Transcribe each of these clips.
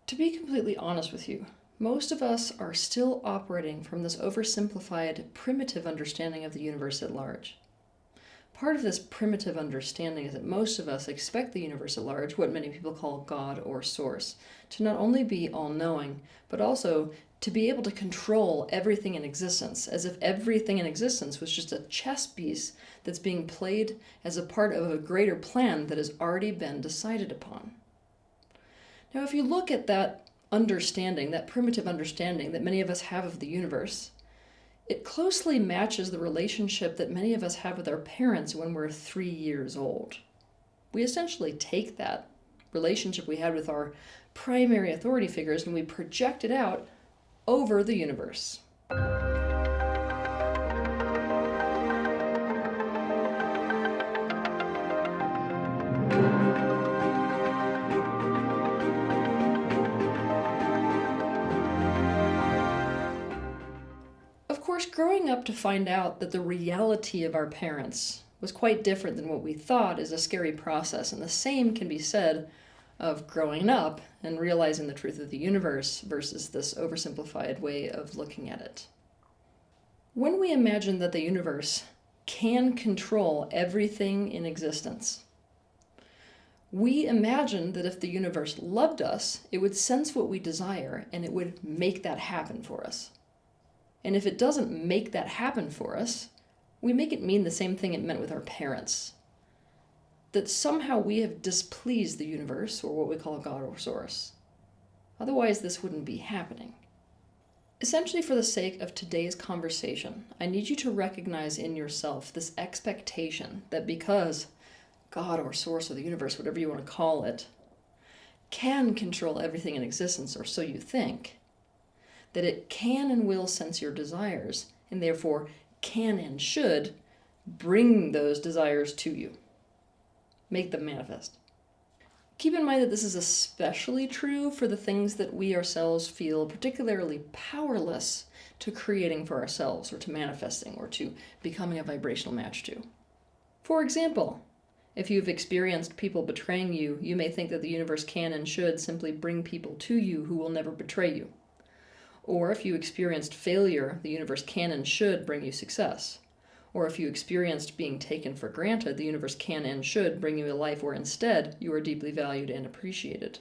To be completely honest with you, most of us are still operating from this oversimplified, primitive understanding of the universe at large. Part of this primitive understanding is that most of us expect the universe at large, what many people call God or Source, to not only be all-knowing, but also to be able to control everything in existence, as if everything in existence was just a chess piece that's being played as a part of a greater plan that has already been decided upon. Now, if you look at that understanding, that primitive understanding that many of us have of the universe, it closely matches the relationship that many of us have with our parents when we're 3 years old. We essentially take that relationship we had with our primary authority figures and we project it out over the universe. Of course, growing up to find out that the reality of our parents was quite different than what we thought is a scary process, and the same can be said of growing up and realizing the truth of the universe versus this oversimplified way of looking at it. When we imagine that the universe can control everything in existence, we imagine that if the universe loved us, it would sense what we desire and it would make that happen for us. And if it doesn't make that happen for us, we make it mean the same thing it meant with our parents. That somehow we have displeased the universe, or what we call God or Source. Otherwise, this wouldn't be happening. Essentially, for the sake of today's conversation, I need you to recognize in yourself this expectation that because God or Source or the universe, whatever you want to call it, can control everything in existence, or so you think, that it can and will sense your desires, and therefore can and should bring those desires to you. Make them manifest. Keep in mind that this is especially true for the things that we ourselves feel particularly powerless to creating for ourselves, or to manifesting, or to becoming a vibrational match to. For example, if you've experienced people betraying you, you may think that the universe can and should simply bring people to you who will never betray you. Or if you experienced failure, the universe can and should bring you success. Or if you experienced being taken for granted, the universe can and should bring you a life where instead you are deeply valued and appreciated.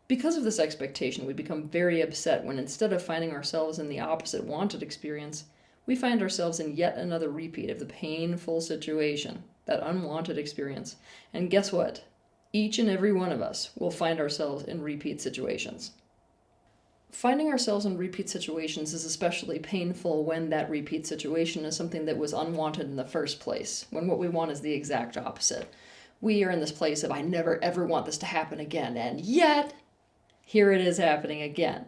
Because of this expectation, we become very upset when instead of finding ourselves in the opposite wanted experience, we find ourselves in yet another repeat of the painful situation, that unwanted experience. And guess what? Each and every one of us will find ourselves in repeat situations. Finding ourselves in repeat situations is especially painful when that repeat situation is something that was unwanted in the first place, when what we want is the exact opposite. We are in this place of, I never ever want this to happen again, and yet, here it is happening again.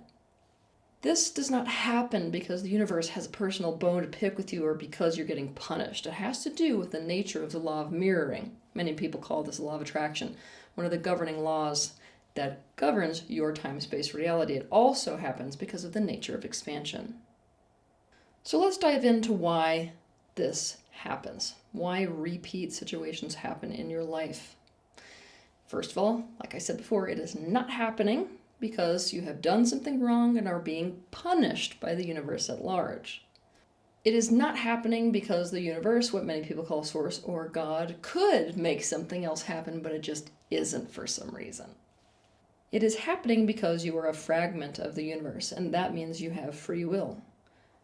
This does not happen because the universe has a personal bone to pick with you or because you're getting punished. It has to do with the nature of the law of mirroring. Many people call this the law of attraction, one of the governing laws that governs your time-space reality. It also happens because of the nature of expansion. So let's dive into why this happens, why repeat situations happen in your life. First of all, like I said before, it is not happening because you have done something wrong and are being punished by the universe at large. It is not happening because the universe, what many people call Source or God, could make something else happen, but it just isn't for some reason. It is happening because you are a fragment of the universe, and that means you have free will.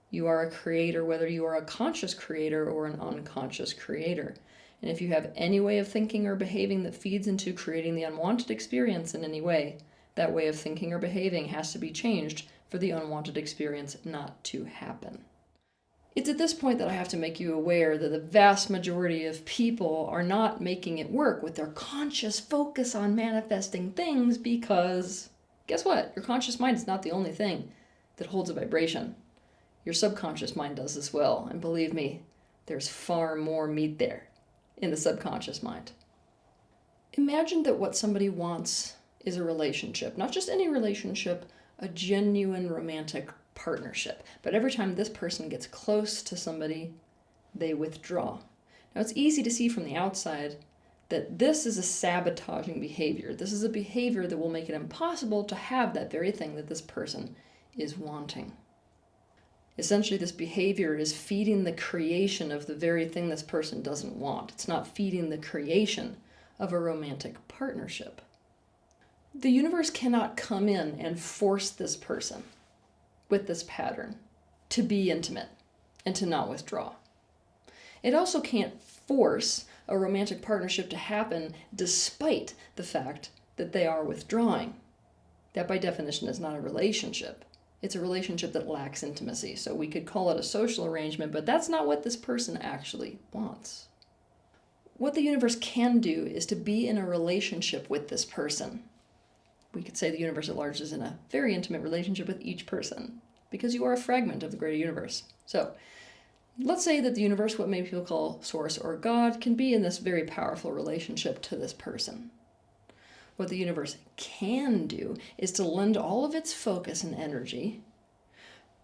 You are a creator, whether you are a conscious creator or an unconscious creator. And if you have any way of thinking or behaving that feeds into creating the unwanted experience in any way, that way of thinking or behaving has to be changed for the unwanted experience not to happen. It's at this point that I have to make you aware that the vast majority of people are not making it work with their conscious focus on manifesting things because, guess what? Your conscious mind is not the only thing that holds a vibration. Your subconscious mind does as well, and believe me, there's far more meat there in the subconscious mind. Imagine that what somebody wants is a relationship, not just any relationship, a genuine romantic partnership. But every time this person gets close to somebody, they withdraw. Now, it's easy to see from the outside that this is a sabotaging behavior. This is a behavior that will make it impossible to have that very thing that this person is wanting. Essentially, this behavior is feeding the creation of the very thing this person doesn't want. It's not feeding the creation of a romantic partnership. The universe cannot come in and force this person with this pattern to be intimate and to not withdraw. It also can't force a romantic partnership to happen despite the fact that they are withdrawing. That by definition is not a relationship. It's a relationship that lacks intimacy, so we could call it a social arrangement, but that's not what this person actually wants. What the universe can do is to be in a relationship with this person. We could say the universe at large is in a very intimate relationship with each person, because you are a fragment of the greater universe. So, let's say that the universe, what many people call source or God, can be in this very powerful relationship to this person. What the universe can do is to lend all of its focus and energy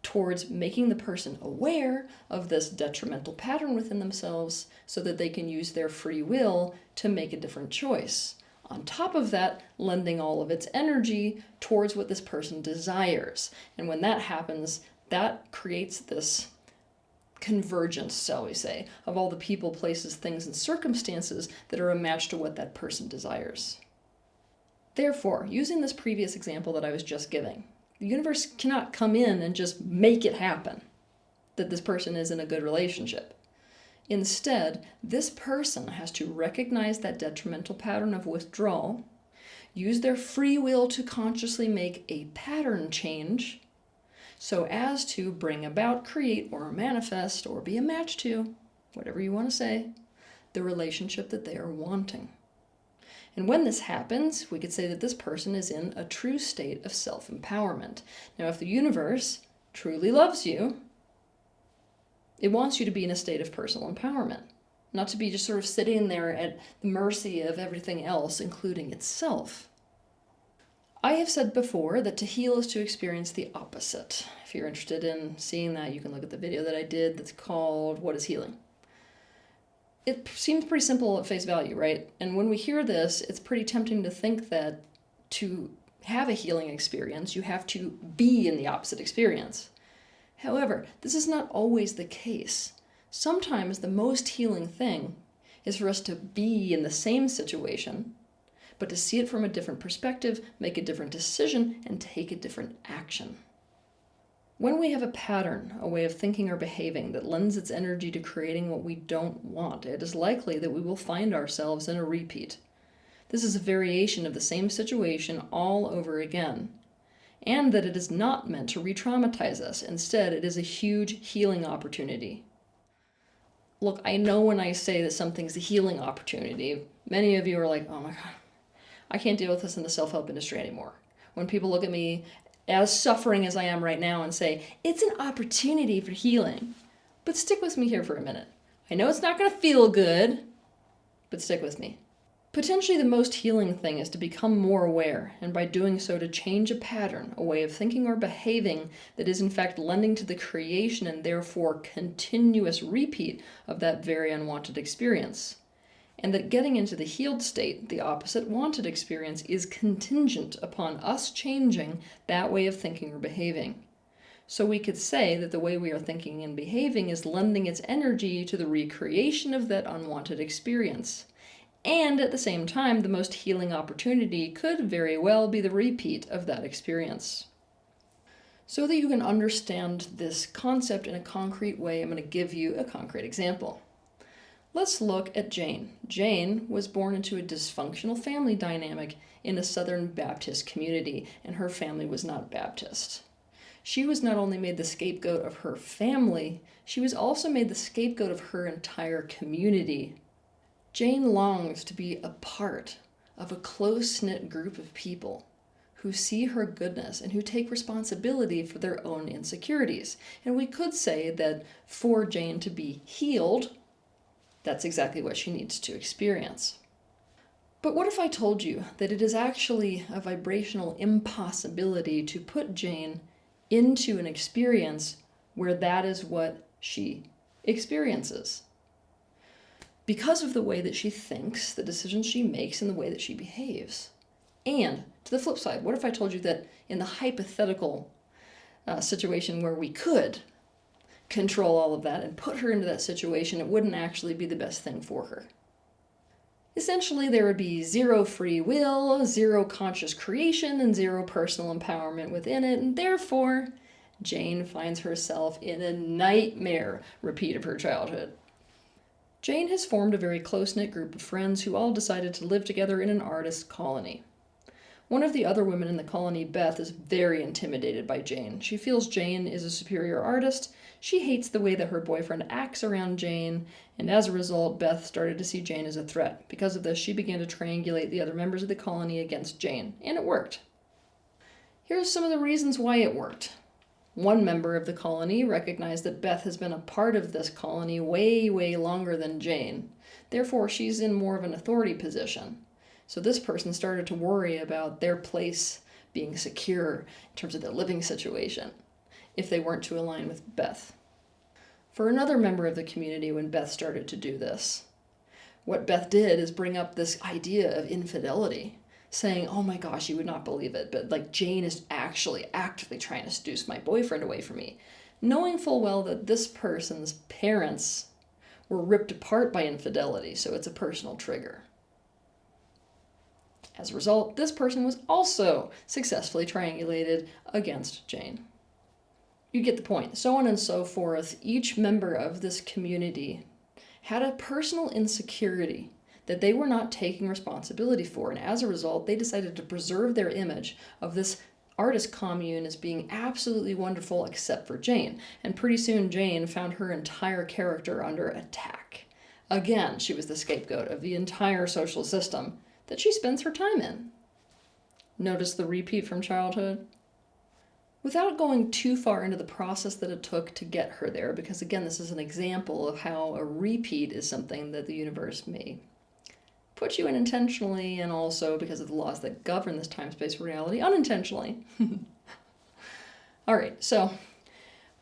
towards making the person aware of this detrimental pattern within themselves so that they can use their free will to make a different choice. On top of that, lending all of its energy towards what this person desires. And when that happens, that creates this convergence, shall we say, of all the people, places, things, and circumstances that are a match to what that person desires. Therefore, using this previous example that I was just giving, the universe cannot come in and just make it happen that this person is in a good relationship. Instead, this person has to recognize that detrimental pattern of withdrawal, use their free will to consciously make a pattern change so as to bring about, create, or manifest, or be a match to, whatever you want to say, the relationship that they are wanting. And when this happens, we could say that this person is in a true state of self-empowerment. Now, if the universe truly loves you, it wants you to be in a state of personal empowerment, not to be just sort of sitting there at the mercy of everything else, including itself. I have said before that to heal is to experience the opposite. If you're interested in seeing that, you can look at the video that I did that's called What is Healing? It seems pretty simple at face value, right? And when we hear this, it's pretty tempting to think that to have a healing experience, you have to be in the opposite experience. However, this is not always the case. Sometimes the most healing thing is for us to be in the same situation, but to see it from a different perspective, make a different decision, and take a different action. When we have a pattern, a way of thinking or behaving that lends its energy to creating what we don't want, it is likely that we will find ourselves in a repeat. This is a variation of the same situation all over again, and that it is not meant to re-traumatize us. Instead, it is a huge healing opportunity. Look, I know when I say that something's a healing opportunity, many of you are like, oh my God, I can't deal with this in the self-help industry anymore. When people look at me as suffering as I am right now and say, it's an opportunity for healing. But stick with me here for a minute. I know it's not going to feel good, but stick with me. Potentially the most healing thing is to become more aware, and by doing so to change a pattern, a way of thinking or behaving that is in fact lending to the creation and therefore continuous repeat of that very unwanted experience. And that getting into the healed state, the opposite wanted experience, is contingent upon us changing that way of thinking or behaving. So we could say that the way we are thinking and behaving is lending its energy to the recreation of that unwanted experience. And at the same time, the most healing opportunity could very well be the repeat of that experience. So that you can understand this concept in a concrete way, I'm going to give you a concrete example. Let's look at Jane. Jane was born into a dysfunctional family dynamic in a Southern Baptist community, and her family was not Baptist. She was not only made the scapegoat of her family, she was also made the scapegoat of her entire community. Jane longs to be a part of a close-knit group of people who see her goodness and who take responsibility for their own insecurities. And we could say that for Jane to be healed, that's exactly what she needs to experience. But what if I told you that it is actually a vibrational impossibility to put Jane into an experience where that is what she experiences? because of the way that she thinks, the decisions she makes, and the way that she behaves. And to the flip side, what if I told you that in the hypothetical situation where we could control all of that and put her into that situation, it wouldn't actually be the best thing for her? Essentially, there would be zero free will, zero conscious creation, and zero personal empowerment within it, and therefore, Jane finds herself in a nightmare repeat of her childhood. Jane has formed a very close-knit group of friends who all decided to live together in an artist colony. One of the other women in the colony, Beth, is very intimidated by Jane. She feels Jane is a superior artist. She hates the way that her boyfriend acts around Jane, and as a result, Beth started to see Jane as a threat. Because of this, she began to triangulate the other members of the colony against Jane, and it worked. Here's some of the reasons why it worked. One member of the colony recognized that Beth has been a part of this colony way, way longer than Jane. Therefore, she's in more of an authority position. So this person started to worry about their place being secure in terms of their living situation if they weren't to align with Beth. For another member of the community, when Beth started to do this, what Beth did is bring up this idea of infidelity, saying, oh my gosh, you would not believe it, but like Jane is actually actively trying to seduce my boyfriend away from me, knowing full well that this person's parents were ripped apart by infidelity, so it's a personal trigger. As a result, this person was also successfully triangulated against Jane. You get the point. So on and so forth. Each member of this community had a personal insecurity that they were not taking responsibility for, and as a result, they decided to preserve their image of this artist commune as being absolutely wonderful except for Jane. And pretty soon, Jane found her entire character under attack. Again, she was the scapegoat of the entire social system that she spends her time in. Notice the repeat from childhood? Without going too far into the process that it took to get her there, because again, this is an example of how a repeat is something that the universe may put you in intentionally, and also because of the laws that govern this time-space reality unintentionally. All right, so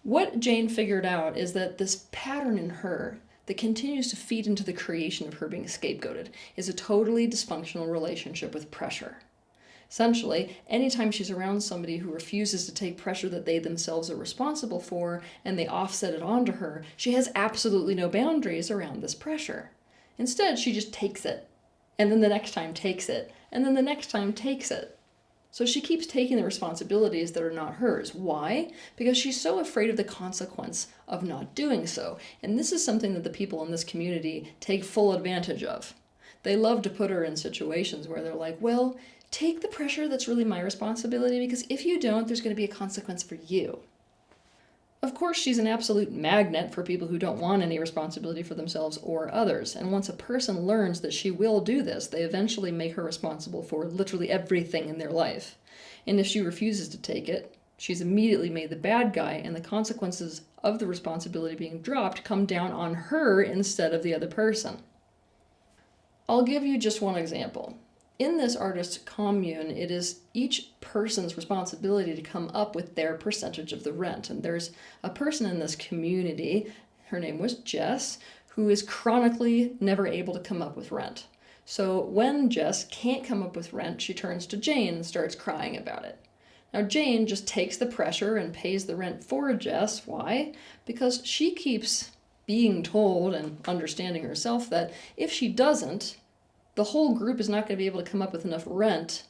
what Jane figured out is that this pattern in her that continues to feed into the creation of her being scapegoated is a totally dysfunctional relationship with pressure. Essentially, anytime she's around somebody who refuses to take pressure that they themselves are responsible for and they offset it onto her, she has absolutely no boundaries around this pressure. Instead, she just takes it, and then the next time takes it, and then the next time takes it. So she keeps taking the responsibilities that are not hers. Why? Because she's so afraid of the consequence of not doing so. And this is something that the people in this community take full advantage of. They love to put her in situations where they're like, well, take the pressure that's really my responsibility, because if you don't, there's going to be a consequence for you. Of course, she's an absolute magnet for people who don't want any responsibility for themselves or others. And once a person learns that she will do this, they eventually make her responsible for literally everything in their life. And if she refuses to take it, she's immediately made the bad guy, and the consequences of the responsibility being dropped come down on her instead of the other person. I'll give you just one example. In this artist commune, it is each person's responsibility to come up with their percentage of the rent. And there's a person in this community, her name was Jess, who is chronically never able to come up with rent. So when Jess can't come up with rent, she turns to Jane and starts crying about it. Now Jane just takes the pressure and pays the rent for Jess. Why? Because she keeps being told and understanding herself that if she doesn't, the whole group is not going to be able to come up with enough rent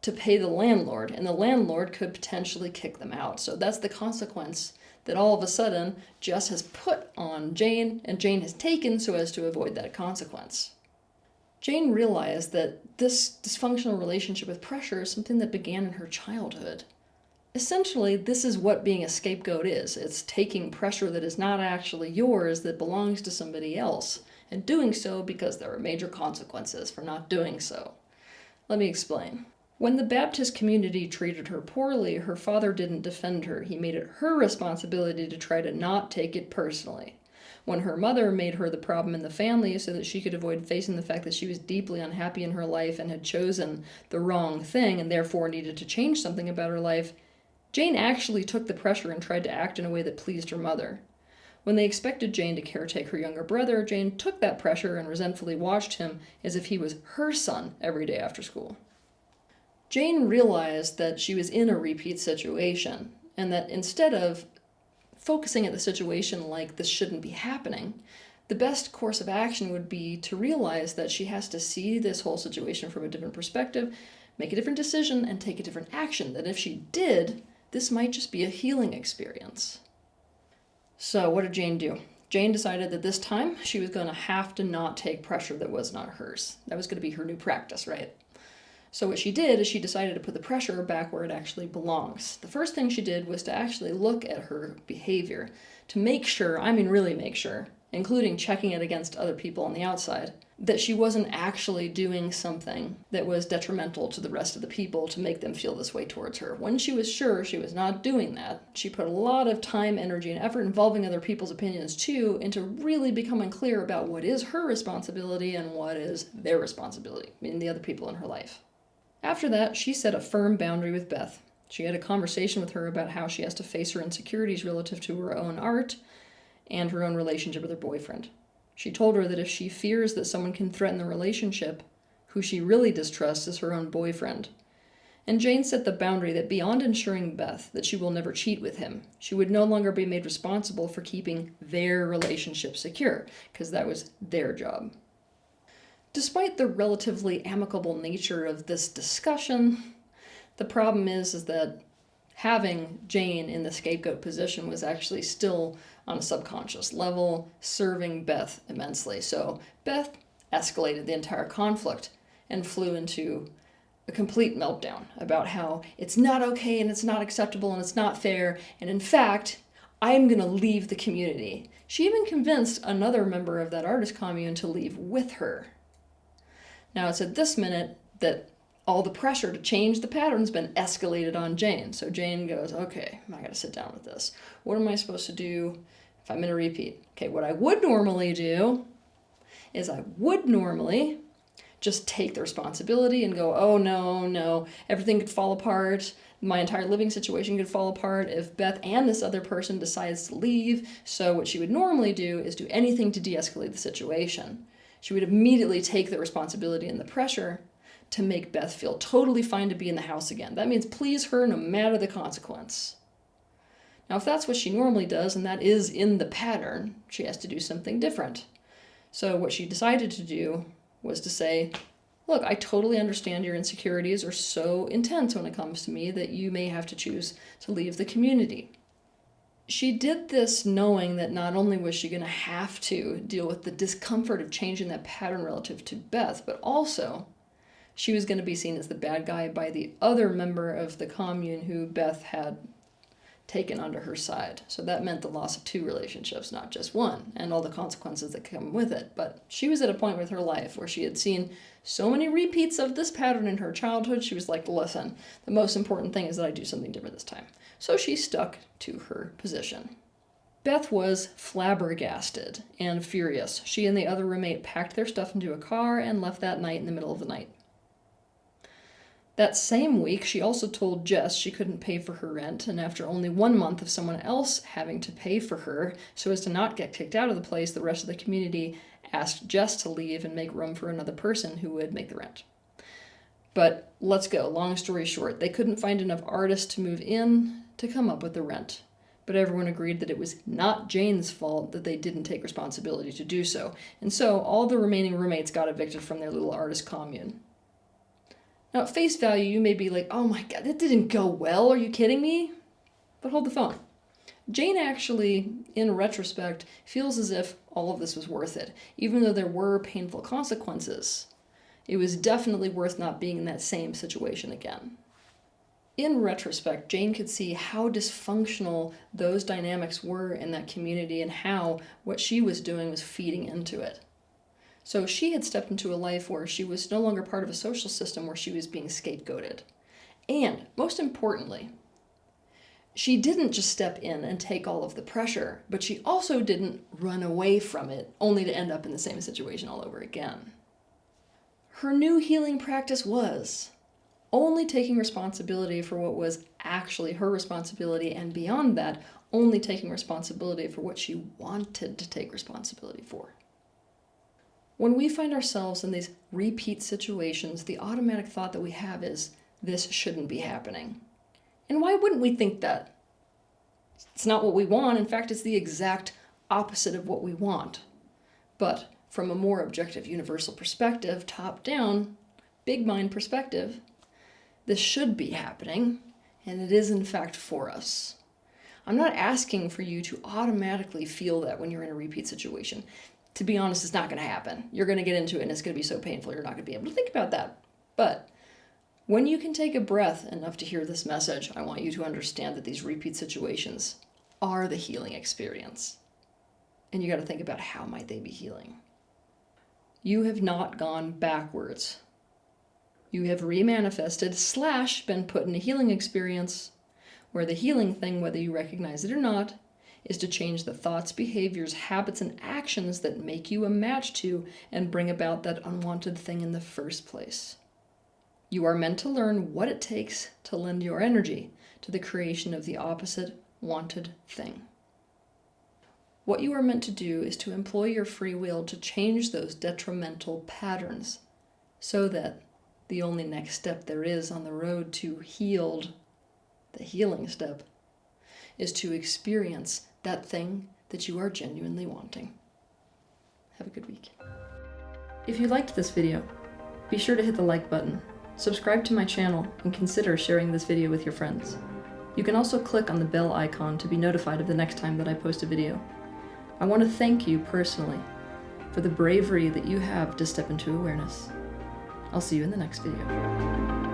to pay the landlord, and the landlord could potentially kick them out. So that's the consequence that all of a sudden Jess has put on Jane, and Jane has taken so as to avoid that consequence. Jane realized that this dysfunctional relationship with pressure is something that began in her childhood. Essentially, this is what being a scapegoat is. It's taking pressure that is not actually yours, that belongs to somebody else, and doing so because there are major consequences for not doing so. Let me explain. When the Baptist community treated her poorly, her father didn't defend her. He made it her responsibility to try to not take it personally. When her mother made her the problem in the family so that she could avoid facing the fact that she was deeply unhappy in her life and had chosen the wrong thing and therefore needed to change something about her life, Jane actually took the pressure and tried to act in a way that pleased her mother. When they expected Jane to caretake her younger brother, Jane took that pressure and resentfully watched him as if he was her son every day after school. Jane realized that she was in a repeat situation, and that instead of focusing at the situation like this shouldn't be happening, the best course of action would be to realize that she has to see this whole situation from a different perspective, make a different decision, and take a different action. That if she did, this might just be a healing experience. So what did Jane do? Jane decided that this time she was going to have to not take pressure that was not hers. That was going to be her new practice, right? So what she did is she decided to put the pressure back where it actually belongs. The first thing she did was to actually look at her behavior to make sure, really make sure, including checking it against other people on the outside, that she wasn't actually doing something that was detrimental to the rest of the people to make them feel this way towards her. When she was sure she was not doing that, she put a lot of time, energy, and effort involving other people's opinions too into really becoming clear about what is her responsibility and what is their responsibility, meaning the other people in her life. After that, she set a firm boundary with Beth. She had a conversation with her about how she has to face her insecurities relative to her own art and her own relationship with her boyfriend. She told her that if she fears that someone can threaten the relationship, who she really distrusts is her own boyfriend. And Jane set the boundary that beyond ensuring Beth that she will never cheat with him, she would no longer be made responsible for keeping their relationship secure, because that was their job. Despite the relatively amicable nature of this discussion, the problem is that having Jane in the scapegoat position was actually still on a subconscious level, serving Beth immensely. So Beth escalated the entire conflict and flew into a complete meltdown about how it's not okay and it's not acceptable and it's not fair, and in fact, I'm going to leave the community. She even convinced another member of that artist commune to leave with her. Now, it's at this minute that all the pressure to change the pattern's been escalated on Jane. So Jane goes, okay, I gotta sit down with this. What am I supposed to do if I'm in a repeat? Okay, what I would normally do is I would normally just take the responsibility and go, oh no, everything could fall apart. My entire living situation could fall apart if Beth and this other person decides to leave. So what she would normally do is do anything to de-escalate the situation. She would immediately take the responsibility and the pressure to make Beth feel totally fine to be in the house again. That means please her no matter the consequence. Now, if that's what she normally does, and that is in the pattern, she has to do something different. So what she decided to do was to say, look, I totally understand your insecurities are so intense when it comes to me that you may have to choose to leave the community. She did this knowing that not only was she going to have to deal with the discomfort of changing that pattern relative to Beth, but also she was going to be seen as the bad guy by the other member of the commune who Beth had taken under her side. So that meant the loss of 2 relationships, not just one, and all the consequences that come with it. But she was at a point with her life where she had seen so many repeats of this pattern in her childhood, she was like, listen, the most important thing is that I do something different this time. So she stuck to her position. Beth was flabbergasted and furious. She and the other roommate packed their stuff into a car and left that night in the middle of the night. That same week, she also told Jess she couldn't pay for her rent, and after only 1 month of someone else having to pay for her so as to not get kicked out of the place, the rest of the community asked Jess to leave and make room for another person who would make the rent. But let's go. Long story short, they couldn't find enough artists to move in to come up with the rent. But everyone agreed that it was not Jane's fault that they didn't take responsibility to do so. And so all the remaining roommates got evicted from their little artist commune. Now, at face value, you may be like, oh my God, that didn't go well. Are you kidding me? But hold the phone. Jane actually, in retrospect, feels as if all of this was worth it. Even though there were painful consequences, it was definitely worth not being in that same situation again. In retrospect, Jane could see how dysfunctional those dynamics were in that community and how what she was doing was feeding into it. So she had stepped into a life where she was no longer part of a social system where she was being scapegoated. And, most importantly, she didn't just step in and take all of the pressure, but she also didn't run away from it, only to end up in the same situation all over again. Her new healing practice was, only taking responsibility for what was actually her responsibility, and beyond that, only taking responsibility for what she wanted to take responsibility for. When we find ourselves in these repeat situations, the automatic thought that we have is, this shouldn't be happening. And why wouldn't we think that? It's not what we want. In fact, it's the exact opposite of what we want. But from a more objective, universal perspective, top down, big mind perspective, this should be happening, and it is in fact for us. I'm not asking for you to automatically feel that when you're in a repeat situation. To be honest, it's not going to happen. You're going to get into it and it's going to be so painful you're not going to be able to think about that. But when you can take a breath enough to hear this message, I want you to understand that these repeat situations are the healing experience. And you got to think about, how might they be healing? You have not gone backwards. You have remanifested / been put in a healing experience where the healing thing, whether you recognize it or not, is to change the thoughts, behaviors, habits, and actions that make you a match to and bring about that unwanted thing in the first place. You are meant to learn what it takes to lend your energy to the creation of the opposite wanted thing. What you are meant to do is to employ your free will to change those detrimental patterns so that the only next step there is on the road to healed, the healing step, is to experience that thing that you are genuinely wanting. Have a good week. If you liked this video, be sure to hit the like button, subscribe to my channel, and consider sharing this video with your friends. You can also click on the bell icon to be notified of the next time that I post a video. I want to thank you personally for the bravery that you have to step into awareness. I'll see you in the next video.